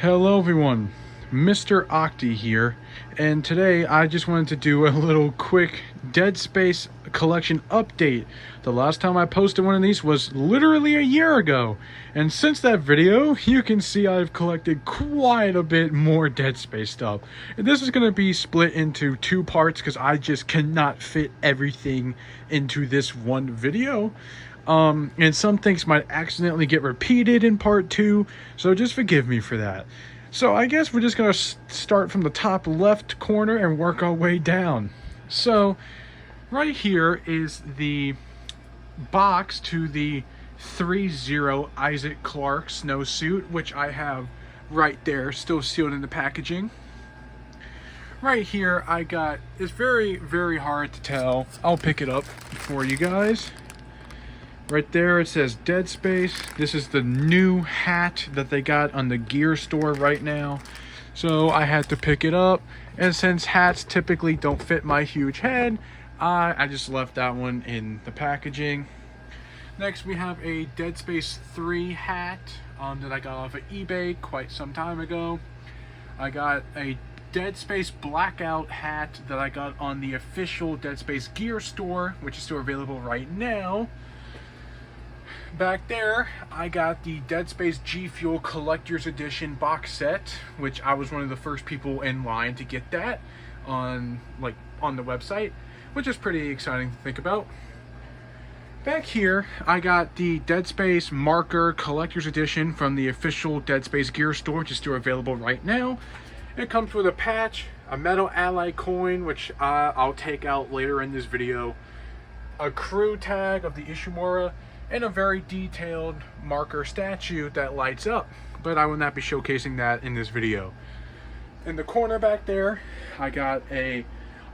Hello everyone, Mr. Octi here, and today I just wanted to do a little quick Dead Space collection update. The last time I posted one of these was literally a year ago, and since that video, you can see I've collected quite a bit more Dead Space stuff. And this is going to be split into two parts because I just cannot fit everything into this one video. And some things might accidentally get repeated in part 2, so just forgive me for that. So I guess we're just going to start from the top left corner and work our way down. So right here is the box to the 3-0 Isaac Clarke snowsuit, which I have right there, still sealed in the packaging. Right here I got, it's very, very hard to tell. I'll pick it up for you guys. Right there it says Dead Space. This is the new hat that they got on the gear store right now. So I had to pick it up. And since hats typically don't fit my huge head, I just left that one in the packaging. Next we have a Dead Space 3 hat that I got off of eBay quite some time ago. I got a Dead Space Blackout hat that I got on the official Dead Space gear store, which is still available right now. Back there, I got the Dead Space G Fuel Collector's Edition box set, which I was one of the first people in line to get that on the website, which is pretty exciting to think about. Back here, I got the Dead Space Marker Collector's Edition from the official Dead Space gear store, which is still available right now. It comes with a patch, a metal ally coin, which I'll take out later in this video, a crew tag of the Ishimura, and a very detailed marker statue that lights up, but I will not be showcasing that in this video. In the corner back there, I got a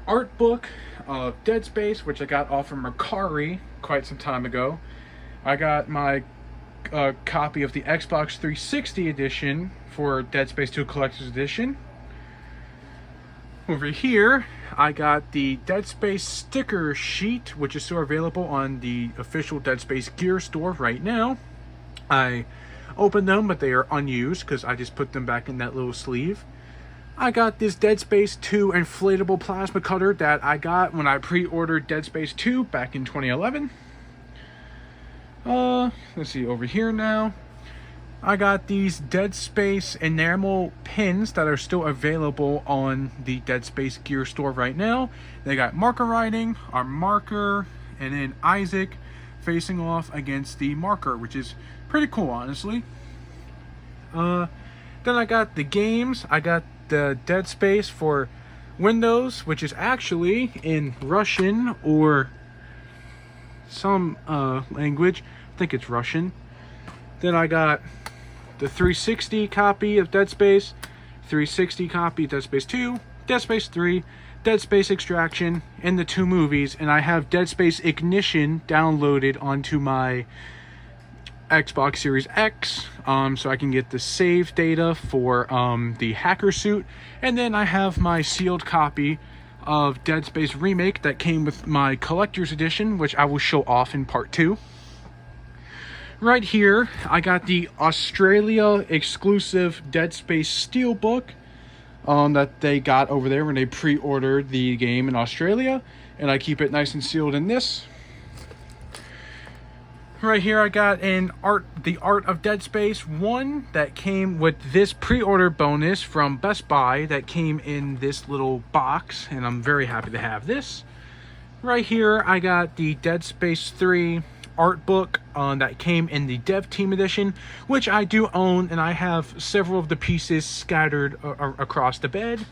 art book of Dead Space, which I got off of Mercari quite some time ago. I got my copy of the Xbox 360 edition for Dead Space 2 Collector's Edition. Over here, I got the Dead Space sticker sheet, which is still available on the official Dead Space gear store right now. I opened them, but they are unused because I just put them back in that little sleeve. I got this Dead Space 2 inflatable plasma cutter that I got when I pre-ordered Dead Space 2 back in 2011. Let's see, over here now. I got these Dead Space enamel pins that are still available on the Dead Space gear store right now. They got marker writing, our marker, and then Isaac facing off against the marker, which is pretty cool, honestly. Then I got the games. I got the Dead Space for Windows, which is actually in Russian or some language. I think it's Russian. Then I got the 360 copy of Dead Space, 360 copy of Dead Space 2, Dead Space 3, Dead Space Extraction, and the 2 movies, and I have Dead Space Ignition downloaded onto my Xbox Series X, so I can get the save data for the hacker suit, and then I have my sealed copy of Dead Space Remake that came with my Collector's Edition, which I will show off in part 2. Right here, I got the Australia exclusive Dead Space Steelbook that they got over there when they pre-ordered the game in Australia, and I keep it nice and sealed in this. Right here, I got the Art of Dead Space 1 that came with this pre-order bonus from Best Buy that came in this little box, and I'm very happy to have this. Right here, I got the Dead Space 3 art book that came in the Dev Team Edition, which I do own, and I have several of the pieces scattered across the bed.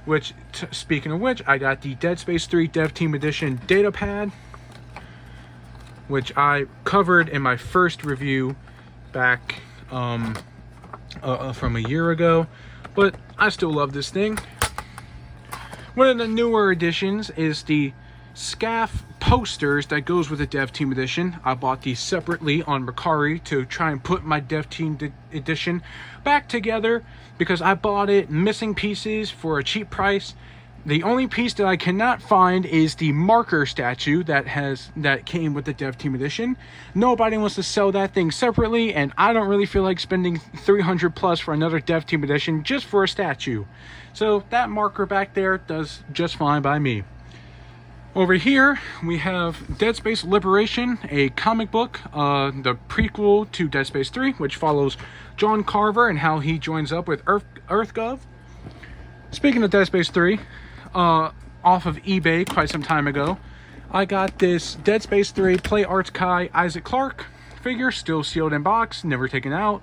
Which, speaking of which, I got the Dead Space 3 Dev Team Edition data pad, which I covered in my first review back from a year ago, but I still love this thing. One of the newer additions is the SCAF posters that goes with the Dev Team Edition. I bought these separately on Mercari to try and put my Dev Team Edition back together because I bought it missing pieces for a cheap price. The only piece that I cannot find is the marker statue that came with the Dev Team Edition. Nobody wants to sell that thing separately, and I don't really feel like spending 300 plus for another Dev Team Edition just for a statue. So that marker back there does just fine by me. Over here, we have Dead Space Liberation, a comic book, the prequel to Dead Space 3, which follows John Carver and how he joins up with EarthGov. Speaking of Dead Space 3, off of eBay quite some time ago, I got this Dead Space 3 Play Arts Kai Isaac Clarke figure, still sealed in box, never taken out.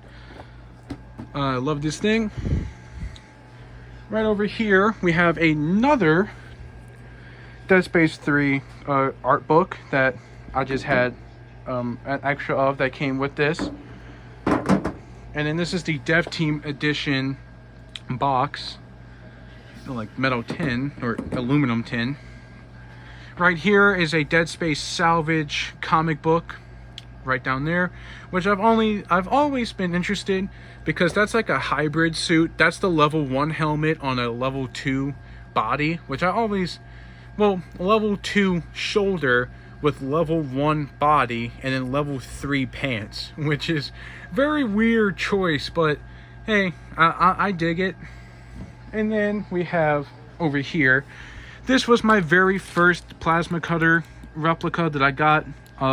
I love this thing. Right over here, we have another Dead Space 3 art book that I just had an extra of that came with this. And then this is the Dev Team Edition box. Like metal tin or aluminum tin. Right here is a Dead Space salvage comic book right down there, which I've always been interested, because that's like a hybrid suit. That's the level 1 helmet on a level 2 body, which level 2 shoulder with level 1 body and then level 3 pants, which is very weird choice, but hey, I dig it. And then we have over here, this was my very first plasma cutter replica that I got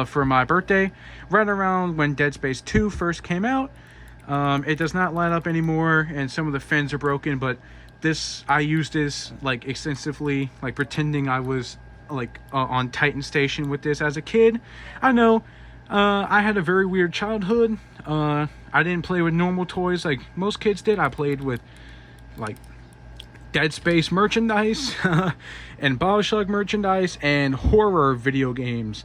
for my birthday, right around when Dead Space 2 first came out. It does not line up anymore, and some of the fins are broken, but I used this like extensively, like pretending I was like on Titan Station with this as a kid. I know, I had a very weird childhood. I didn't play with normal toys like most kids did. I played with like Dead Space merchandise and BioShock merchandise and horror video games.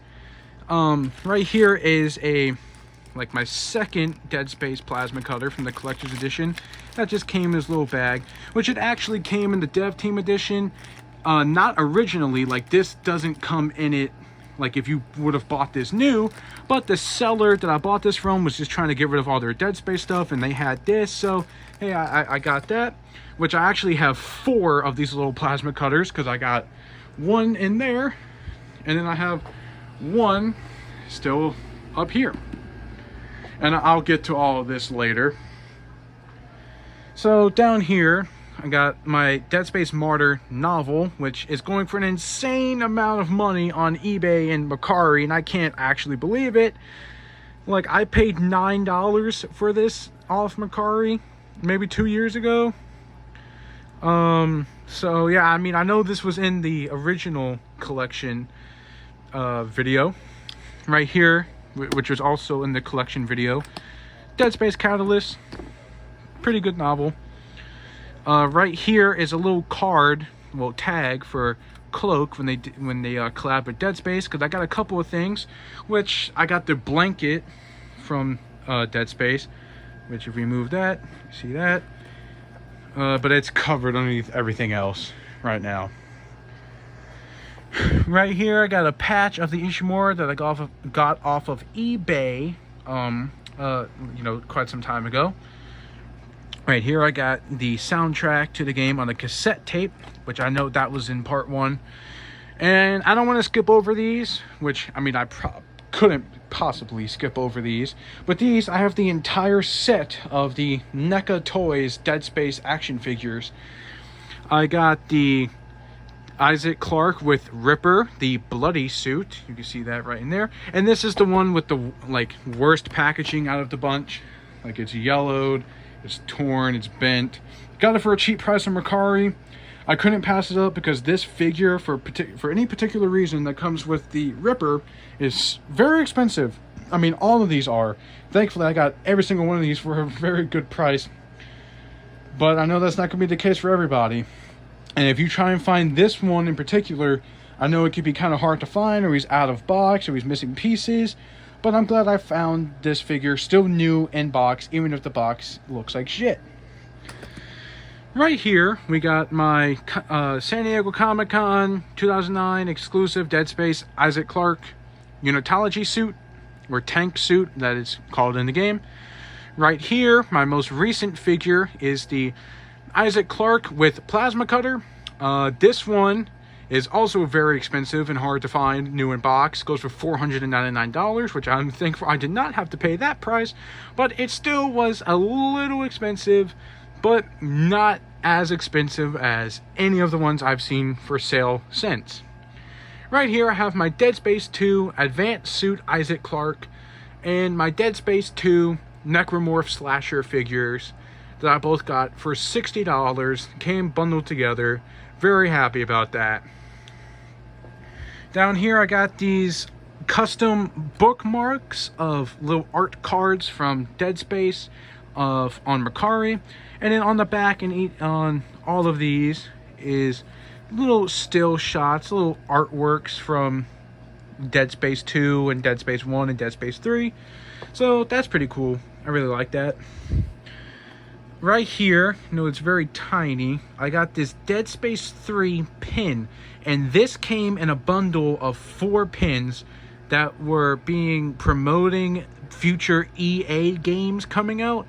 Right here is my second Dead Space plasma cutter from the collector's edition. That just came in this little bag, which it actually came in the Dev Team Edition. Not originally, like this doesn't come in it like if you would have bought this new, but the seller that I bought this from was just trying to get rid of all their Dead Space stuff, and they had this, so hey, I got that, which I actually have 4 of these little plasma cutters, because I got one in there, and then I have one still up here, and I'll get to all of this later. So down here, I got my Dead Space Martyr novel, which is going for an insane amount of money on eBay and Mercari, and I can't actually believe it. Like, I paid $9 for this off Mercari maybe 2 years ago. So yeah, I mean, I know this was in the original collection video right here, which was also in the collection video. Dead Space Catalyst, pretty good novel. Right here is a little card, tag for Cloak when they collab with Dead Space, because I got a couple of things, which I got the blanket from Dead Space, which if we move that, you see that, but it's covered underneath everything else right now. Right here, I got a patch of the Ishimura that I got off of eBay, quite some time ago. Right here, I got the soundtrack to the game on a cassette tape, which I know that was in part 1. And I don't want to skip over these, which, I mean, I couldn't possibly skip over these. But these, I have the entire set of the NECA Toys Dead Space action figures. I got the Isaac Clarke with Ripper, the bloody suit. You can see that right in there. And this is the one with the, worst packaging out of the bunch. Like, it's yellowed. It's torn, it's bent. Got it for a cheap price on Mercari. I couldn't pass it up because this figure, for any particular reason that comes with the Ripper, is very expensive. I mean, all of these are. Thankfully, I got every single one of these for a very good price. But I know that's not going to be the case for everybody. And if you try and find this one in particular, I know it could be kind of hard to find, or he's out of box, or he's missing pieces. But I'm glad I found this figure still new in box, even if the box looks like shit. Right here, we got my San Diego Comic-Con 2009 exclusive Dead Space Isaac Clarke Unitology suit, or tank suit that is called in the game. Right here, my most recent figure is the Isaac Clarke with plasma cutter, This one is also very expensive and hard to find, new in box. Goes for $499, which I'm thankful I did not have to pay that price, but it still was a little expensive, but not as expensive as any of the ones I've seen for sale since. Right here I have my Dead Space 2 Advanced Suit Isaac Clarke and my Dead Space 2 Necromorph Slasher figures that I both got for $60. Came bundled together. Very happy about that. Down here I got these custom bookmarks of little art cards from Dead Space on Mercari. And then on the back and on all of these is little still shots, little artworks from Dead Space 2 and Dead Space 1 and Dead Space 3. So that's pretty cool. I really like that. Right here, it's very tiny. I got this Dead Space 3 pin, and this came in a bundle of 4 pins that were promoting future EA games coming out.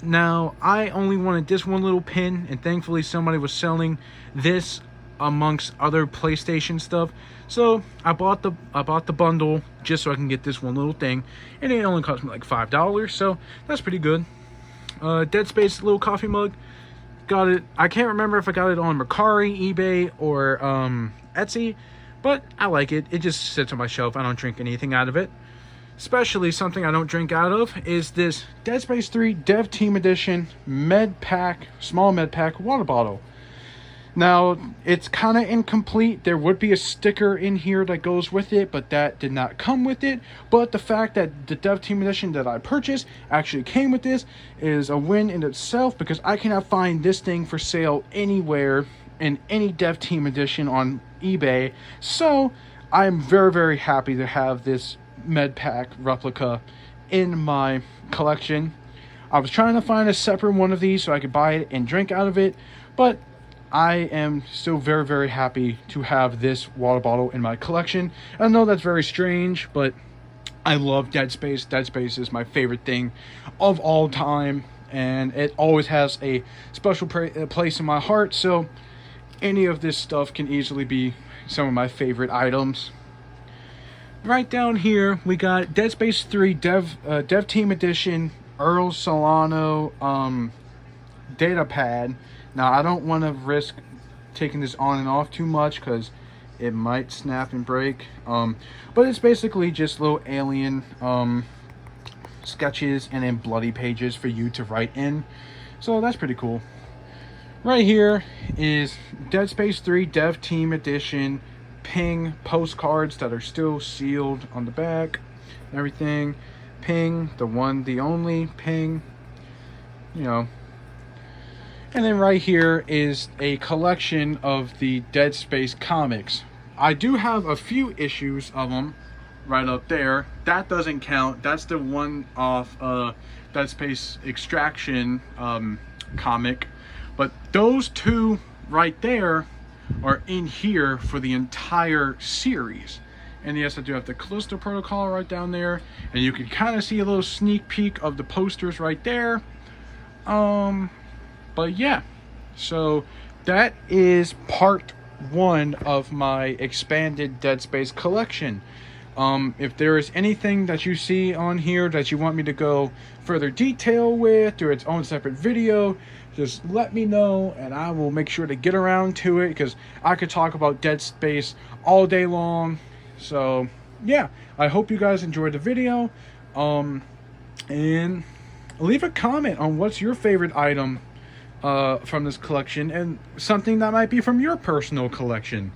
Now, I only wanted this one little pin, and thankfully somebody was selling this amongst other PlayStation stuff. So I bought the bundle just so I can get this one little thing, and it only cost me like $5, so that's pretty good. Dead Space little coffee mug. Got it. I can't remember if I got it on Mercari, eBay, or Etsy, but I like it. It just sits on my shelf. I don't drink anything out of it. Especially something I don't drink out of is this Dead Space 3 Dev Team Edition small med pack water bottle. Now, it's kind of incomplete. There would be a sticker in here that goes with it, but that did not come with it. But the fact that the Dev Team Edition that I purchased actually came with this is a win in itself, because I cannot find this thing for sale anywhere in any Dev Team Edition on eBay. So, I'm very, very happy to have this Medpack replica in my collection. I was trying to find a separate one of these so I could buy it and drink out of it, but I am still very, very happy to have this water bottle in my collection. I know that's very strange, but I love Dead Space. Dead Space is my favorite thing of all time, and it always has a special place in my heart, so any of this stuff can easily be some of my favorite items. Right down here, we got Dead Space 3 Dev Team Edition Earl Solano data pad. Now, I don't want to risk taking this on and off too much because it might snap and break. But it's basically just little alien sketches and then bloody pages for you to write in. So that's pretty cool. Right here is Dead Space 3 Dev Team Edition Ping postcards that are still sealed on the back and everything. Ping, the one, the only Ping, And then right here is a collection of the Dead Space comics. I do have a few issues of them right up there. That doesn't count. That's the one off Dead Space Extraction comic. But those two right there are in here for the entire series. And yes, I do have the Callisto Protocol right down there, and you can kind of see a little sneak peek of the posters right there. But yeah, so that is part 1 of my expanded Dead Space collection. If there is anything that you see on here that you want me to go further detail with, or its own separate video, just let me know and I will make sure to get around to it, because I could talk about Dead Space all day long. So yeah, I hope you guys enjoyed the video, and leave a comment on what's your favorite item from this collection, and something that might be from your personal collection.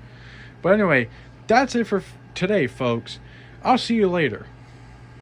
But anyway, that's it for today, folks. I'll see you later.